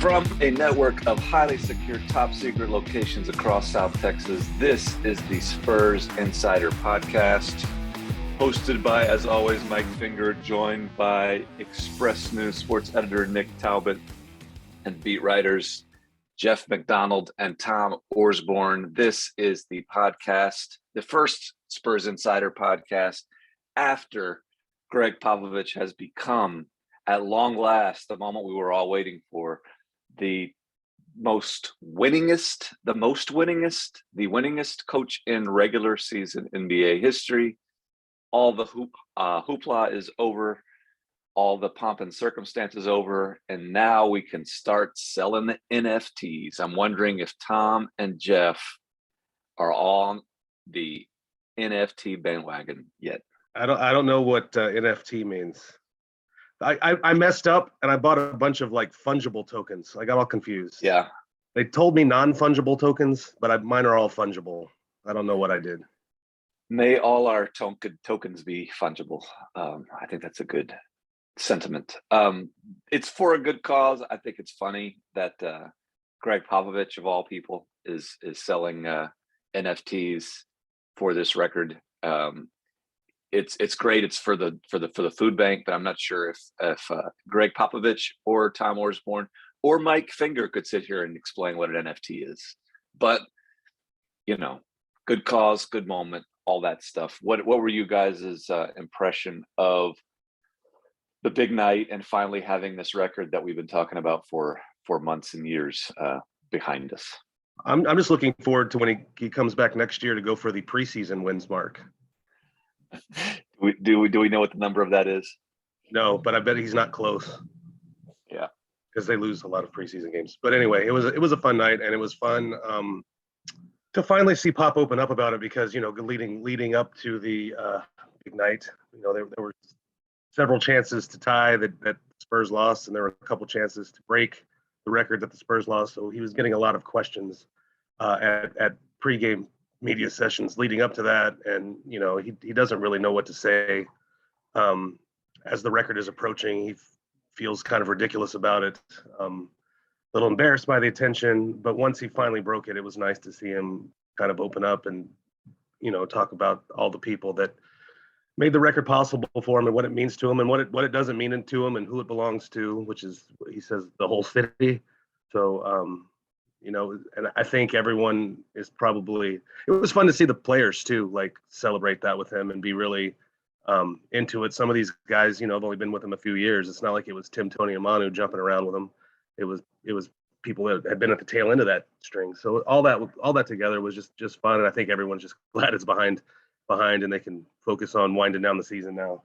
From a network of highly secure, top secret locations across South Texas, this is the Spurs Insider Podcast, hosted by, as always, Mike Finger, joined by Express News sports editor Nick Talbot and beat writers Jeff McDonald and Tom Orsborn. This is the podcast, the first Spurs Insider Podcast after Greg Popovich has become, at long last, the moment we were all waiting for, the winningest coach in regular season NBA history. All the hoopla is over, all the pomp and circumstance is over, and now we can start selling the NFTs. I'm wondering if Tom and Jeff are on the NFT bandwagon yet. I don't know what NFT means. I messed up and I bought a bunch of like fungible tokens. I got all confused. Yeah. They told me non-fungible tokens, but mine are all fungible. I don't know what I did. May all our tokens be fungible. I think that's a good sentiment. It's for a good cause. I think it's funny that Greg Popovich, of all people, is selling NFTs for this record. It's great. It's for the food bank, but I'm not sure if Greg Popovich or Tom Orsborn or Mike Finger could sit here and explain what an NFT is. But good cause, good moment, all that stuff. What were you guys' impression of the big night and finally having this record that we've been talking about for months and years behind us? I'm just looking forward to when he comes back next year to go for the preseason wins mark. Do we know what the number of that is? No, but I bet he's not close. Yeah, because they lose a lot of preseason games. But anyway, it was a fun night, and it was fun to finally see Pop open up about it, because leading up to the big night, there were several chances to tie that Spurs lost, and there were a couple chances to break the record that the Spurs lost. So he was getting a lot of questions at pregame media sessions leading up to that, and he doesn't really know what to say as the record is approaching. He feels kind of ridiculous about it, a little embarrassed by the attention, but once he finally broke it, it was nice to see him kind of open up and talk about all the people that made the record possible for him and what it means to him and what it doesn't mean to him and who it belongs to, which is, he says, the whole city. So and I think everyone is probably, it was fun to see the players too, like celebrate that with him and be really into it. Some of these guys, have only been with him a few years. It's not like it was Tim, Tony, and Manu jumping around with him. It was people that had been at the tail end of that string. So all that together was just fun. And I think everyone's just glad it's behind and they can focus on winding down the season now.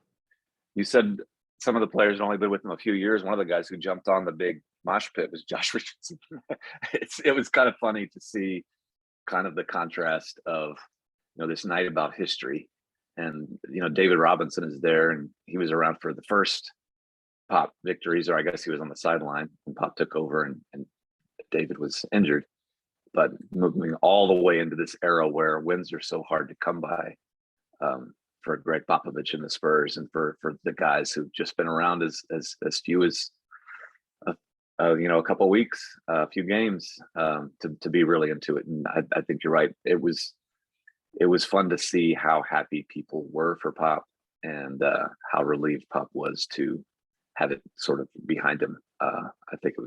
You said some of the players had only been with him a few years. One of the guys who jumped on the big mosh pit was Josh Richardson. It was kind of funny to see kind of the contrast of this night about history, and David Robinson is there, and he was around for the first Pop victories, or I guess he was on the sideline when Pop took over and David was injured. But moving all the way into this era where wins are so hard to come by for Greg Popovich and the Spurs, and for the guys who've just been around as few as a couple of weeks, a few games, to be really into it. And I think you're right. It was fun to see how happy people were for Pop, and how relieved Pop was to have it sort of behind him. I think it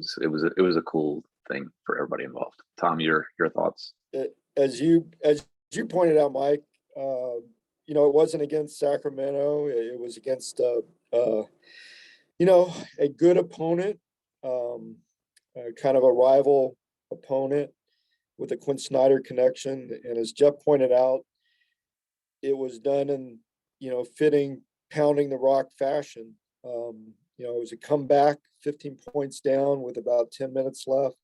was a cool thing for everybody involved. Tom, your thoughts? As you pointed out, Mike, it wasn't against Sacramento. It was against a good opponent, kind of a rival opponent with a Quinn Snyder connection. And as Jeff pointed out, it was done in, fitting, pounding the rock fashion. It was a comeback, 15 points down with about 10 minutes left.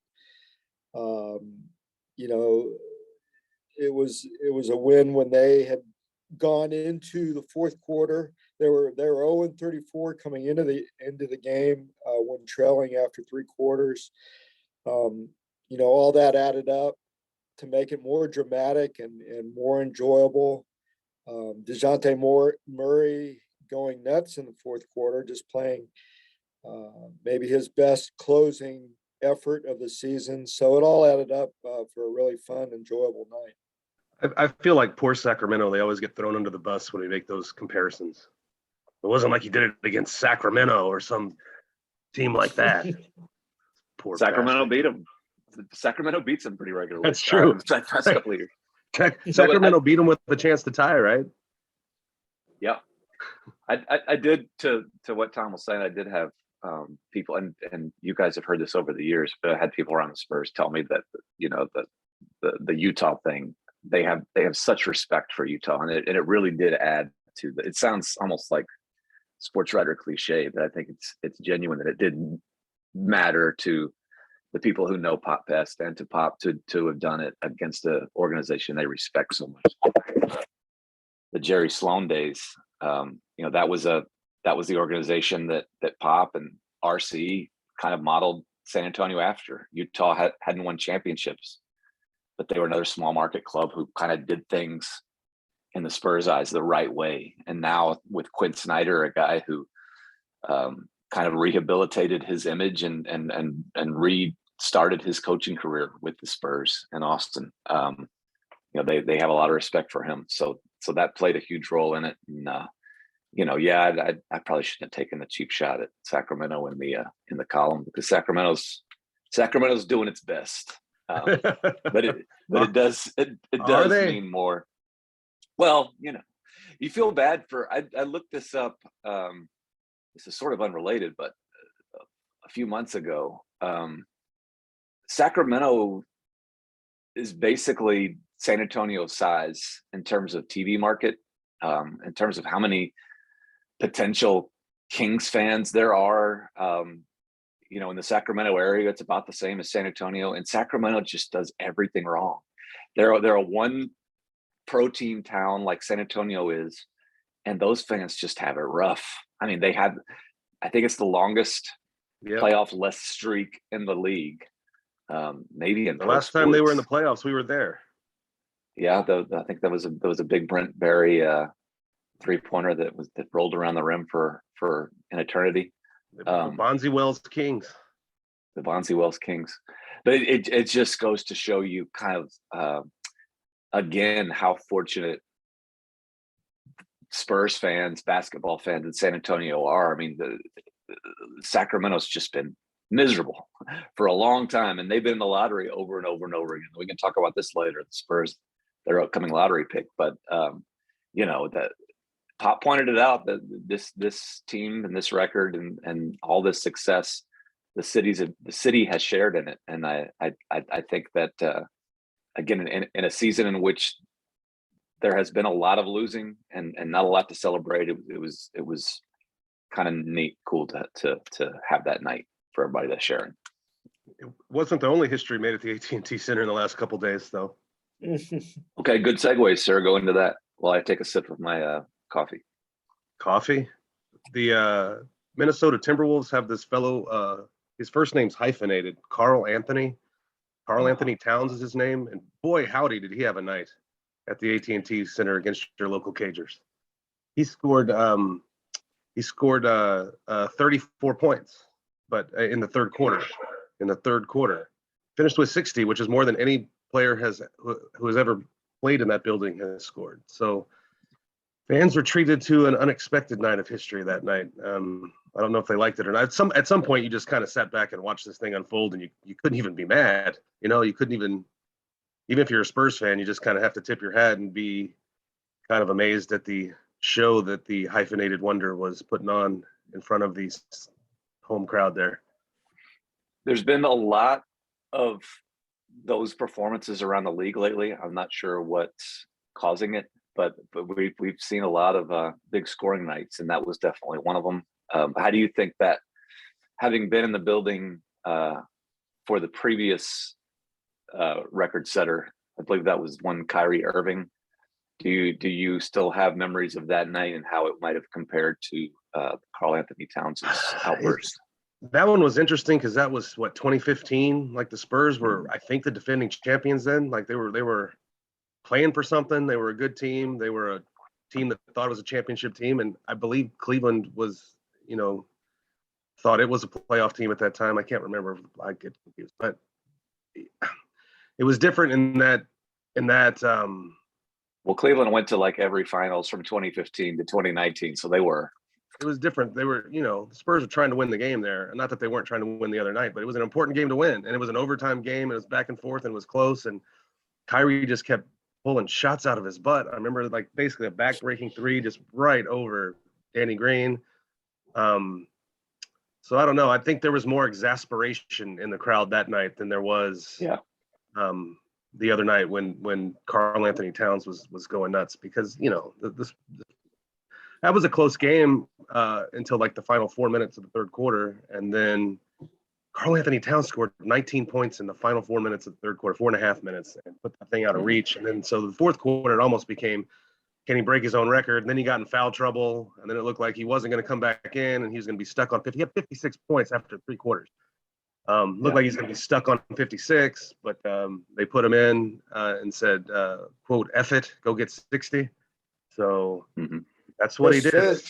It was a win when they had gone into the fourth quarter. They were 0-34 coming into the game when trailing after three quarters. All that added up to make it more dramatic and more enjoyable. DeJounte Murray going nuts in the fourth quarter, just playing maybe his best closing effort of the season. So it all added up for a really fun, enjoyable night. I feel like poor Sacramento, they always get thrown under the bus when we make those comparisons. It wasn't like you did it against Sacramento or some team like that. Poor Sacramento bastard. beat them. Sacramento beats them pretty regularly. That's true. The past couple of years. Sacramento beat them with a chance to tie, right? Yeah, I did to what Tom was saying. I did have people, and you guys have heard this over the years, but I had people around the Spurs tell me that the Utah thing, they have such respect for Utah, and it really did add to it sounds almost like sports writer cliche, but I think it's genuine that it didn't matter to the people who know Pop best and to Pop to have done it against an organization they respect so much. The Jerry Sloan days, that was the organization that Pop and RC kind of modeled San Antonio after. Utah hadn't won championships, but they were another small market club who kind of did things in the Spurs' eyes the right way. And now with Quinn Snyder, a guy who kind of rehabilitated his image and restarted his coaching career with the Spurs in Austin. They have a lot of respect for him. So that played a huge role in it. And I probably shouldn't have taken the cheap shot at Sacramento in the column, because Sacramento's doing its best. But it does mean more. Well, you feel bad for. I looked this up. This is sort of unrelated, but a few months ago, Sacramento is basically San Antonio's size in terms of TV market, in terms of how many potential Kings fans there are. In the Sacramento area, it's about the same as San Antonio, and Sacramento just does everything wrong. They're a one pro team town like San Antonio is, and those fans just have it rough. I mean, I think it's the longest playoff-less streak in the league. Maybe in the last time they were in the playoffs, we were there. Yeah, I think there was a big Brent Berry 3-pointer that rolled around the rim for an eternity. The Bonzi Wells Kings. The Bonzi Wells Kings. But it just goes to show you kind of again how fortunate Spurs fans, basketball fans in San Antonio are. I mean, the Sacramento's just been miserable for a long time, and they've been in the lottery over and over and over again. We can talk about this later. The Spurs, their upcoming lottery pick, but that Pop pointed it out that this team and this record and all this success, the city has shared in it, and I think that again in a season in which there has been a lot of losing and not a lot to celebrate, it was kind of neat, cool to have that night for everybody that's sharing. It wasn't the only history made at the AT&T Center in the last couple of days, though. Okay, good segue, sir. Go into that while I take a sip of my coffee. Coffee? The Minnesota Timberwolves have this fellow, his first name's hyphenated, Carl Anthony. Carl Anthony Towns is his name, and boy, howdy, did he have a night at the AT&T Center against your local Cagers. He scored 34 points, but in the third quarter, finished with 60, which is more than any player who has ever played in that building has scored. So fans were treated to an unexpected night of history that night. I don't know if they liked it or not. At some point, you just kind of sat back and watched this thing unfold, and you couldn't even be mad. You couldn't even if you're a Spurs fan, you just kind of have to tip your hat and be kind of amazed at the show that the hyphenated wonder was putting on in front of the home crowd there. There's been a lot of those performances around the league lately. I'm not sure what's causing it, but we've seen a lot of big scoring nights, and that was definitely one of them. How do you think that, having been in the building for the previous record setter, I believe that was one Kyrie Irving, do you still have memories of that night and how it might have compared to Karl Anthony Towns' outburst? That one was interesting because that was 2015. Like the Spurs were, I think, the defending champions then. Like they were playing for something. They were a good team. They were a team that thought it was a championship team, and I believe Cleveland was, thought it was a playoff team at that time. I can't remember. I get confused, but it was different in that Well, Cleveland went to like every finals from 2015 to 2019, so they were. it was different. They were, the Spurs were trying to win the game there. Not that they weren't trying to win the other night, but it was an important game to win. And it was an overtime game. It was back and forth and it was close. And Kyrie just kept pulling shots out of his butt. I remember like basically a back-breaking three just right over Danny Green. So I don't know. I think there was more exasperation in the crowd that night than there was the other night when Karl Anthony Towns was going nuts because, that was a close game until like the final 4 minutes of the third quarter. And then Karl Anthony Towns scored 19 points in the final 4 minutes of the third quarter, 4.5 minutes, and put that thing out of reach. And then so the fourth quarter, it almost became, can he break his own record? And then he got in foul trouble. And then it looked like he wasn't going to come back in and he was going to be stuck on 50. He had 56 points after three quarters. Looked like he's going to be stuck on 56, but they put him in and said, quote, F it, go get 60. So that's what he did.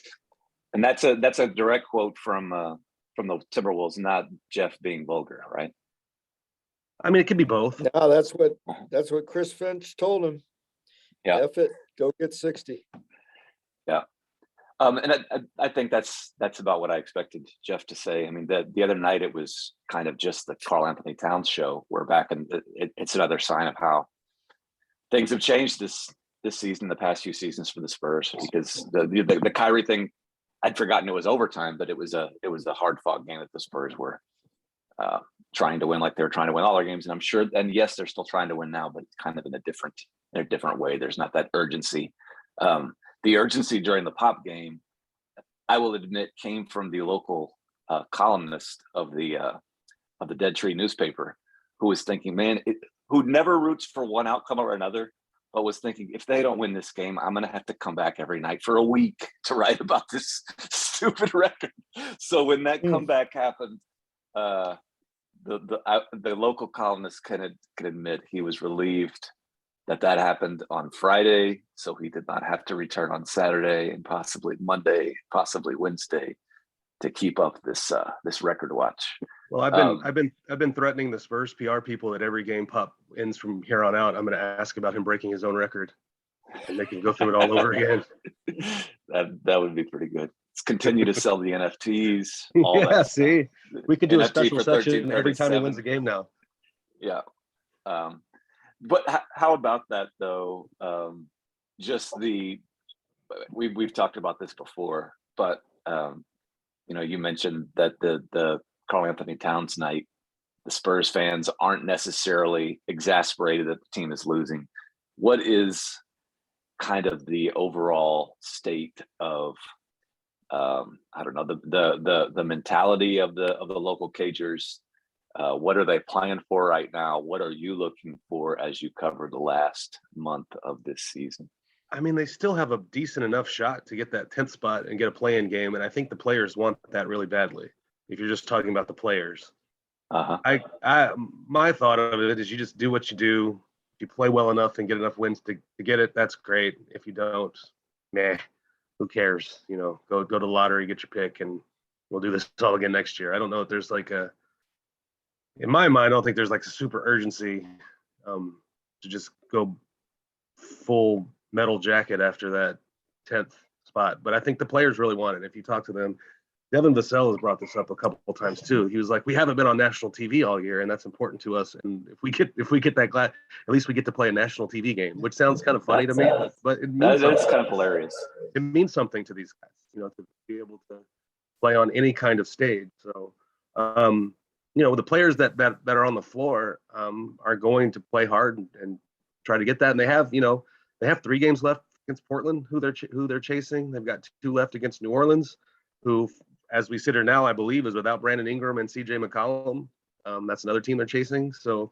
And that's a direct quote from the Timberwolves, not Jeff being vulgar, right? I mean, it could be both. No, that's what Chris Finch told him. Yeah. F it, go get 60. Yeah. And I think that's about what I expected Jeff to say. I mean, the other night it was kind of just the Karl Anthony Towns show. We're back, and it's another sign of how things have changed this season, the past few seasons for the Spurs. Because the Kyrie thing, I'd forgotten it was overtime, but it was a hard fought game that the Spurs were trying to win, like they were trying to win all their games. And I'm sure, and yes, they're still trying to win now, but kind of in a different way. There's not that urgency. The urgency during the Pop game, I will admit, came from the local columnist of the Dead Tree newspaper, who was thinking, man, who never roots for one outcome or another, but was thinking, if they don't win this game, I'm going to have to come back every night for a week to write about this stupid record. So when that comeback happened, the local columnist can admit he was relieved that happened on Friday, so he did not have to return on Saturday and possibly Monday, possibly Wednesday, to keep up this record watch. Well, I've been threatening the Spurs PR people that every game Pop ends from here on out, I'm going to ask about him breaking his own record, and they can go through it all over again. That would be pretty good. Let's continue to sell the NFTs. See, we could do NFT a special for section every time he 1337. wins a game now. Yeah. But how about that though? Just we've talked about this before, but you mentioned that the Karl Anthony Towns night, the Spurs fans aren't necessarily exasperated that the team is losing. What is kind of the overall state of I don't know, the mentality of the local Cagers? What are they playing for right now? What are you looking for as you cover the last month of this season? I mean, they still have a decent enough shot to get that 10th spot and get a play-in game, and I think the players want that really badly. If you're just talking about the players, my thought of it is you just do what you do. If you play well enough and get enough wins to get it, that's great. If you don't, who cares? Go to the lottery, get your pick, and we'll do this all again next year. I don't know if there's in my mind, I don't think there's a super urgency to just go full metal jacket after that 10th spot. But I think the players really want it. If you talk to them, Devin Vassell has brought this up a couple of times too. He was like, we haven't been on national TV all year, and that's important to us. And if we get that at least we get to play a national TV game, which sounds kind of funny to me, but it means that's kind of hilarious. It means something to these guys, to be able to play on any kind of stage. So, the players that are on the floor are going to play hard and try to get that. And they have 3 games left against Portland, who they're chasing. They've got 2 left against New Orleans, who, as we sit here now, I believe is without Brandon Ingram and CJ McCollum. That's another team they're chasing. So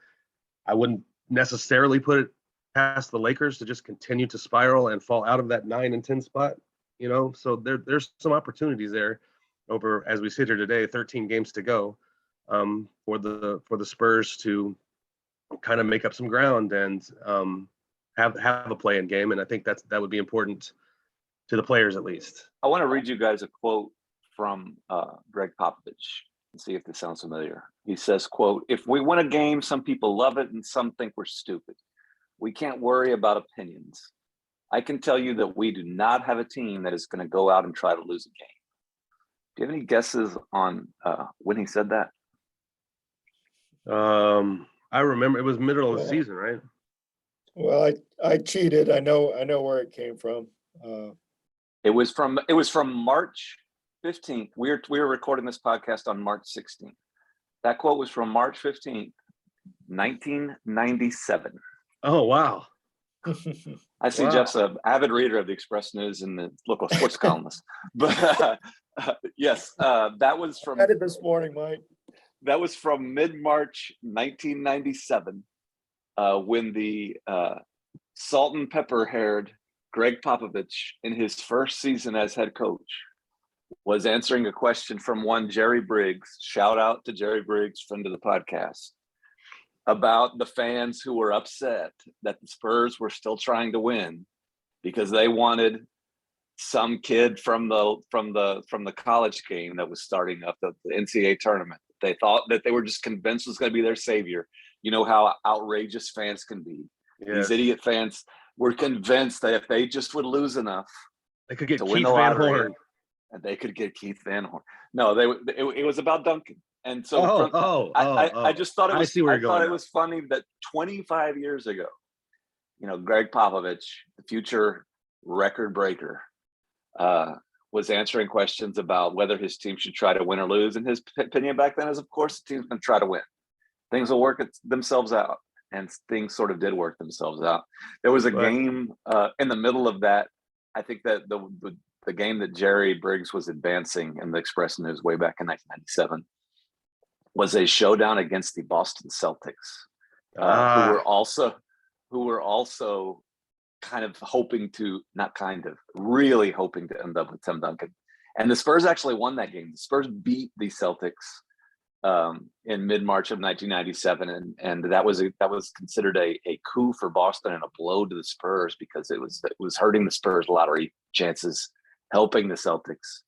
I wouldn't necessarily put it past the Lakers to just continue to spiral and fall out of that 9 and 10 spot. So there's some opportunities there over, as we sit here today, 13 games to go. For the Spurs to kind of make up some ground and have a play-in game, and I think that would be important to the players at least. I want to read you guys a quote from Greg Popovich. Let's see if this sounds familiar. He says, quote, "If we win a game, some people love it and some think we're stupid. We can't worry about opinions. I can tell you that we do not have a team that is going to go out and try to lose a game." Do you have any guesses on when he said that? I remember it was middle of the Yeah. season, right? Well, I cheated. I know where it came from. It was from March 15th. We were recording this podcast on March 16th. That quote was from March 15th, 1997. Oh, wow. I see Wow. Jeff's an avid reader of the Express News and the local sports columnist. But yes, that was I from read it this morning, Mike. mid-March 1997, when the salt and pepper haired Greg Popovich, in his first season as head coach, was answering a question from one Jerry Briggs. Shout out to Jerry Briggs, friend of the podcast, about the fans who were upset that the Spurs were still trying to win because they wanted some kid from the college game that was starting up the NCAA tournament. They thought that they were just convinced was going to be their savior. You know how outrageous fans can be. Yes. These idiot fans were convinced that if they just would lose enough They could get to Keith win the Van lottery, Horn. and they could get Keith Van Horn. No, it was about Duncan. And so I just thought it was, I see where you're thought going it now. was funny that 25 years ago, Greg Popovich, the future record breaker, was answering questions about whether his team should try to win or lose. And his opinion back then is, of course, the team's going to try to win. Things will work themselves out. And things sort of did work themselves out. There was a game in the middle of that. I think that the game that Jerry Briggs was advancing in the Express News way back in 1997 was a showdown against the Boston Celtics, who were also really hoping to end up with Tim Duncan. And the Spurs actually won that game. The Spurs beat the Celtics in mid-March of 1997, and that was considered a coup for Boston and a blow to the Spurs because it was hurting the Spurs lottery chances, helping the Celtics.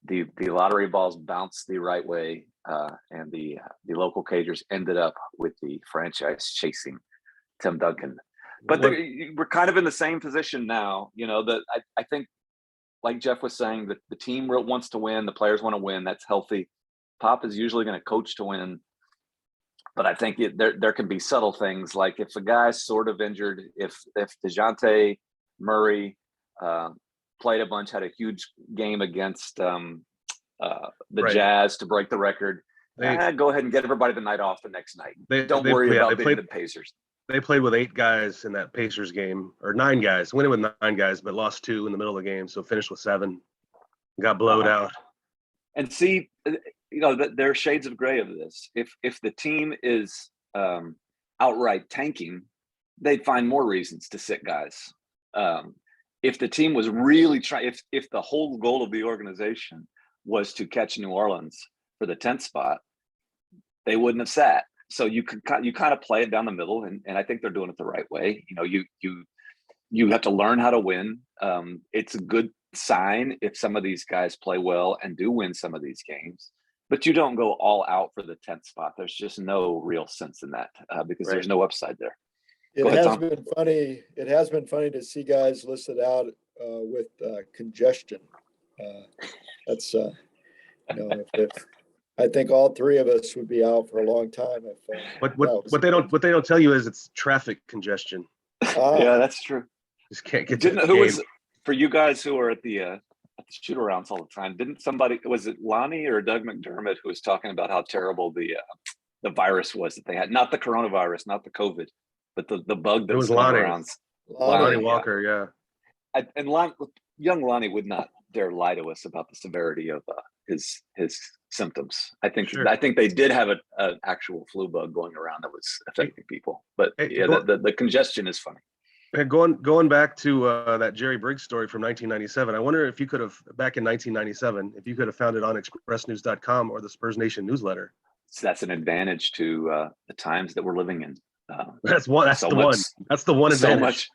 The lottery balls bounced the right way, and the local Cagers ended up with the franchise chasing Tim Duncan. But we're kind of in the same position now. That I think, like Jeff was saying, that the team wants to win, the players want to win. That's healthy. Pop is usually going to coach to win, but I think there can be subtle things like if a guy's sort of injured, if DeJounte Murray played a bunch, had a huge game against the Jazz to break the record, go ahead and get everybody the night off the next night. Don't worry about beating the Pacers. They played with 8 guys in that Pacers game, or 9 guys, winning with 9 guys, but lost 2 in the middle of the game, so finished with 7, got blowed out. And see, there are shades of gray of this. If the team is outright tanking, they'd find more reasons to sit guys. If the team was really trying, if the whole goal of the organization was to catch New Orleans for the 10th spot, they wouldn't have sat. So you kind of play it down the middle, and I think they're doing it the right way. You have to learn how to win. It's a good sign if some of these guys play well and do win some of these games, but you don't go all out for the 10th spot. There's just no real sense in that because there's no upside there. It has been funny to see guys listed out with congestion. That's if I think all 3 of us would be out for a long time. What they don't tell you is it's traffic congestion. Yeah, that's true. Just can't get to the Who game. was for you guys who are at the shoot arounds all the time? Didn't somebody, was it Lonnie or Doug McDermott, who was talking about how terrible the virus was that they had? Not the coronavirus, not the COVID, but the bug that was going around. Lonnie Walker, yeah. And young Lonnie would not dare lie to us about the severity of his symptoms. I think they did have an actual flu bug going around that was affecting people. But the congestion is funny. Going back to that Jerry Briggs story from 1997, I wonder if you could have, back in 1997, if you could have found it on expressnews.com or the Spurs Nation newsletter. So that's an advantage to the times that we're living in. That's the one advantage.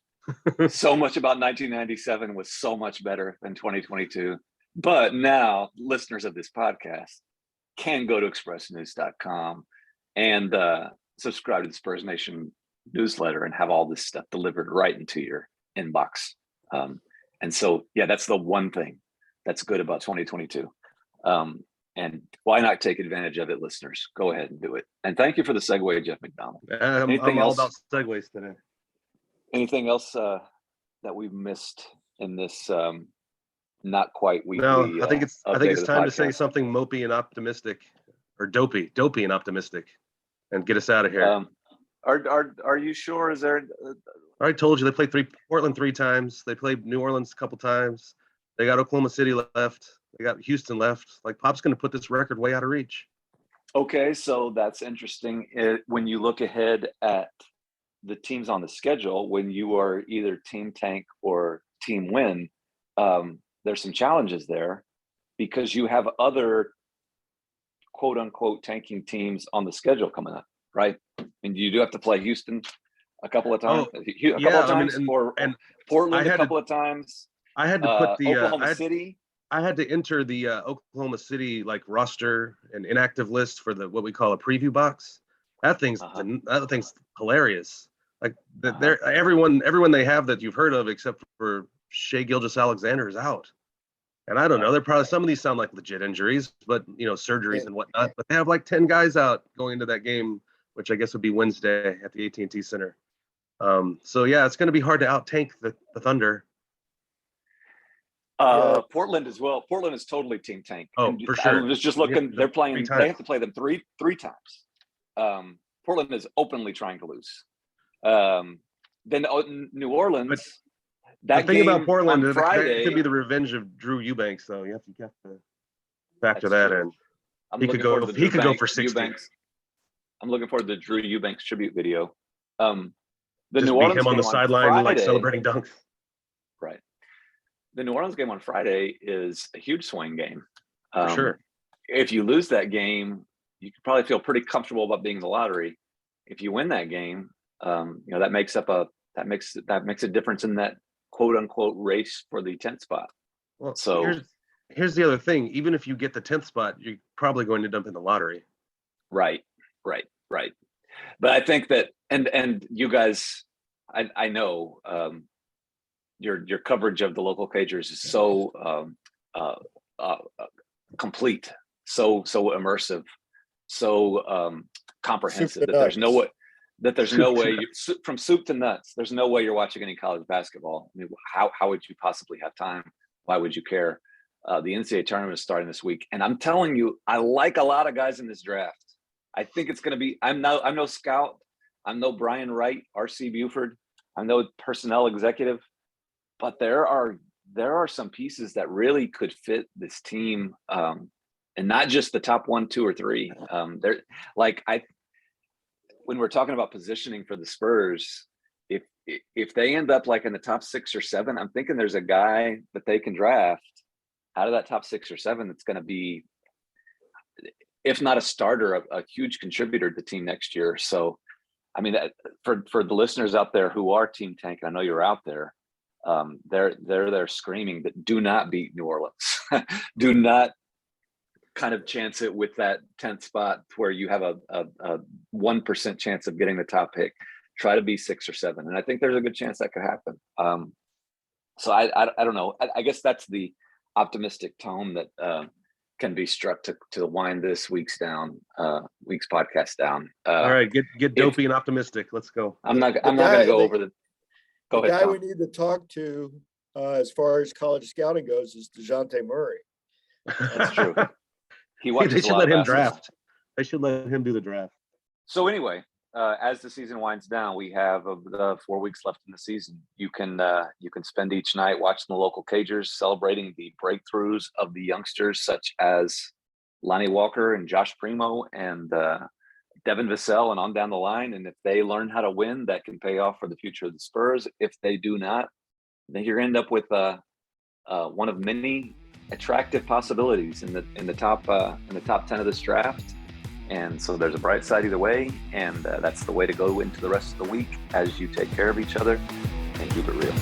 So much about 1997 was so much better than 2022. But now listeners of this podcast can go to expressnews.com and subscribe to the Spurs Nation newsletter and have all this stuff delivered right into your inbox. And so, yeah, that's the one thing that's good about 2022. And why not take advantage of it, listeners? Go ahead and do it. And thank you for the segue, Jeff McDonald. I'm all about segues today. Anything else that we've missed in this not quite weekly? No, I think it's time to say podcast? something mopey and optimistic, or dopey and optimistic, and get us out of here. Are you sure? Is there? I told you they played Portland 3 times. They played New Orleans a couple times. They got Oklahoma City left. They got Houston left. Like, Pop's going to put this record way out of reach. Okay, so that's interesting. When you look ahead at the teams on the schedule, when you are either team tank or team win, there's some challenges there because you have other quote unquote tanking teams on the schedule coming up, right? And you do have to play Houston a couple of times, or Portland a couple of times. I had to put the Oklahoma City. I had to enter the Oklahoma City like roster and inactive list for the what we call a preview box. That thing's hilarious. Like everyone they have that you've heard of except for Shai Gilgeous-Alexander is out. And I don't know, they're probably, some of these sound like legit injuries, but surgeries and whatnot. But they have like 10 guys out going into that game, which I guess would be Wednesday at the AT&T Center. So yeah, it's going to be hard to out tank the Thunder. Portland as well. Portland is totally team tank. Oh, for sure. I was just looking. They're playing. They have to play them three times. Portland is openly trying to lose. Then New Orleans. The thing about Portland is Friday, that could be the revenge of Drew Eubanks, though. You have to factor that in. He could go for 60. I'm looking forward to the Drew Eubanks tribute video. The Just New Orleans him on the sideline, like celebrating dunks. Right. The New Orleans game on Friday is a huge swing game. For sure. If you lose that game, you could probably feel pretty comfortable about being in the lottery. If you win that game, that makes a difference in that quote unquote race for the 10th spot. Well, so here's the other thing. Even if you get the 10th spot, you're probably going to dump in the lottery. Right. But I think that, and you guys, I know your coverage of the local Cagers is so complete, so immersive, so comprehensive that there's no way from soup to nuts. There's no way you're watching any college basketball. I mean, how would you possibly have time? Why would you care? The NCAA tournament is starting this week, and I'm telling you, I like a lot of guys in this draft. I think it's going to be. I'm no scout. I'm no Brian Wright, RC Buford. I'm no personnel executive, but there are some pieces that really could fit this team, and not just the top 1, 2, or 3. When we're talking about positioning for the Spurs, if they end up like in the top 6 or 7, I'm thinking there's a guy that they can draft out of that top 6 or 7 that's going to be, if not a starter, a huge contributor to the team next year. So, I mean, for the listeners out there who are team tank, I know you're out there. They're screaming that do not beat New Orleans, do not kind of chance it with that 10th spot where you have a 1% chance of getting the top pick. Try to be 6 or 7, and I think there's a good chance that could happen. So I don't know. I guess that's the optimistic tone that can be struck to wind this week's podcast down. All right, get dopey and optimistic. Let's go. I'm not going to go over the. Go ahead. The guy Tom. we need to talk to as far as college scouting goes is DeJounte Murray. That's true. He watches They should a lot let of him basketball. draft. They should let him do the draft. So anyway, as the season winds down, we have the 4 weeks left in the season. You can spend each night watching the local Cagers, celebrating the breakthroughs of the youngsters such as Lonnie Walker and Josh Primo and Devin Vassell and on down the line. And if they learn how to win, that can pay off for the future of the Spurs. If they do not, then you're going to end up with one of many attractive possibilities in the top 10 of this draft. And so there's a bright side either way, and that's the way to go into the rest of the week as you take care of each other and keep it real.